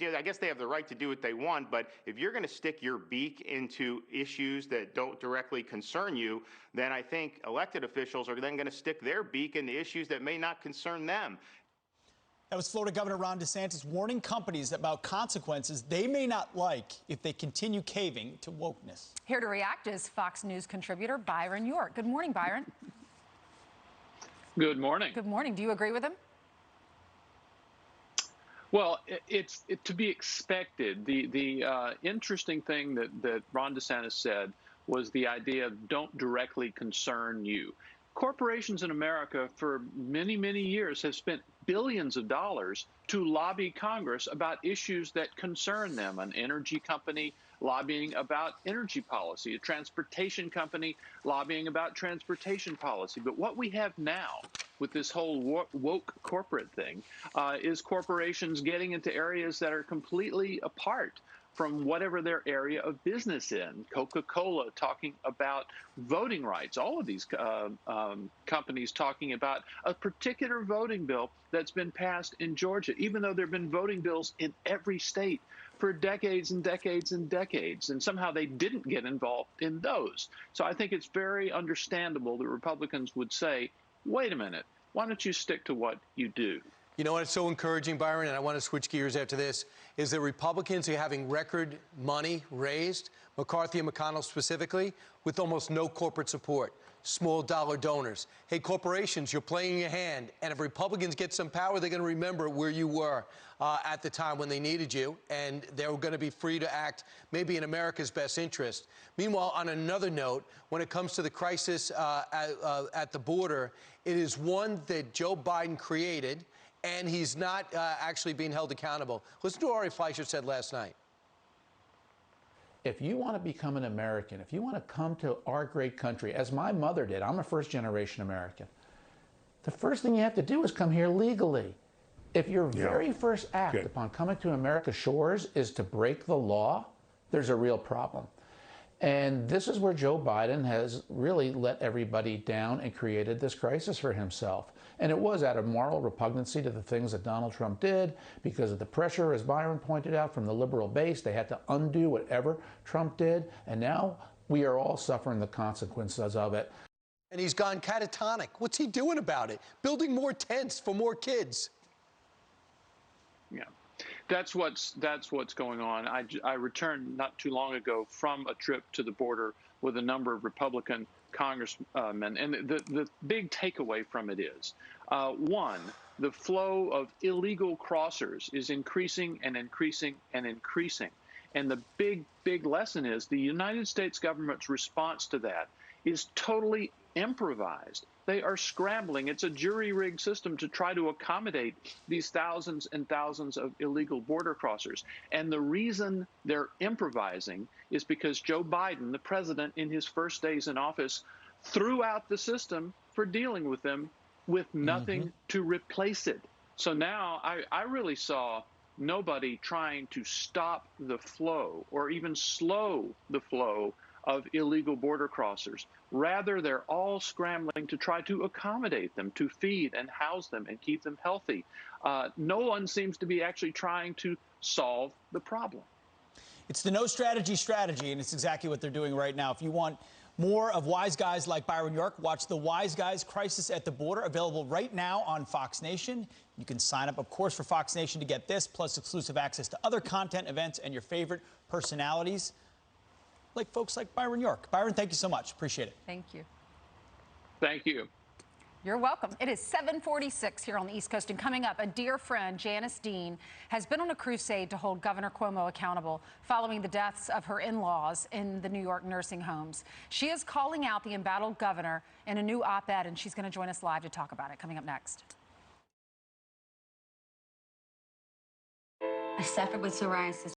I guess they have the right to do what they want, but if you're going to stick your beak into issues that don't directly concern you, then I think elected officials are then going to stick their beak into issues that may not concern them. That was Florida Governor Ron DeSantis warning companies about consequences they may not like if they continue caving to wokeness. Here to react is Fox News contributor Byron York. Good morning, Byron. Good morning. Good morning. Do you agree with him? Well, it's to be expected. The interesting thing that Ron DeSantis said was the idea of don't directly concern you. Corporations in America for many, many years have spent billions of dollars to lobby Congress about issues that concern them. An energy company lobbying about energy policy, a transportation company lobbying about transportation policy. But what we have now with this whole woke corporate thing is corporations getting into areas that are completely apart from whatever their area of business in. Coca-Cola talking about voting rights, all of these companies talking about a particular voting bill that's been passed in Georgia, even though there have been voting bills in every state for decades and decades and decades, and somehow they didn't get involved in those. So I think it's very understandable that Republicans would say, wait a minute, why don't you stick to what you do? You know what's so encouraging, Byron, and I want to switch gears after this, is that Republicans are having record money raised, McCarthy and McConnell specifically, with almost no corporate support, small dollar donors. Hey, corporations, you're playing your hand, and if Republicans get some power, they're going to remember where you were at the time when they needed you, and they're going to be free to act maybe in America's best interest. Meanwhile, on another note, when it comes to the crisis at the border, it is one that Joe Biden created, and he's not actually being held accountable. Listen to what Ari Fleischer said last night. If you want to become an American, if you want to come to our great country, as my mother did, I'm a first-generation American, the first thing you have to do is come here legally. If your very first act upon coming to America's shores is to break the law, there's a real problem. And this is where Joe Biden has really let everybody down and created this crisis for himself. And it was out of moral repugnancy to the things that Donald Trump did, because of the pressure, as Byron pointed out, from the liberal base. They had to undo whatever Trump did. And now we are all suffering the consequences of it. And he's gone catatonic. What's he doing about it? Building more tents for more kids. Yeah. That's what's going on. I returned not too long ago from a trip to the border with a number of Republican congressmen, and the big takeaway from it is, one, the flow of illegal crossers is increasing and increasing and increasing. And the big lesson is the United States government's response to that is totally improvised. They are scrambling. It's a jury-rigged system to try to accommodate these thousands and thousands of illegal border crossers. And the reason they're improvising is because Joe Biden, the president, in his first days in office, threw out the system for dealing with them with nothing to replace it. So now I really saw nobody trying to stop the flow or even slow the flow of illegal border crossers. Rather, they're all scrambling to try to accommodate them, to feed and house them and keep them healthy. No one seems to be actually trying to solve the problem. It's the no strategy strategy, and it's exactly what they're doing right now. If you want more of wise guys like Byron York, watch The Wise Guys Crisis at the Border, available right now on Fox Nation. You can sign up, of course, for Fox Nation to get this, plus exclusive access to other content, events, and your favorite personalities, like folks like Byron York. Byron, thank you so much. Appreciate it. Thank you. Thank you. You're welcome. It is 7:46 here on the East Coast, and coming up, a dear friend, Janice Dean, has been on a crusade to hold Governor Cuomo accountable following the deaths of her in-laws in the New York nursing homes. She is calling out the embattled governor in a new op-ed, and she's going to join us live to talk about it. Coming up next. I suffered with psoriasis.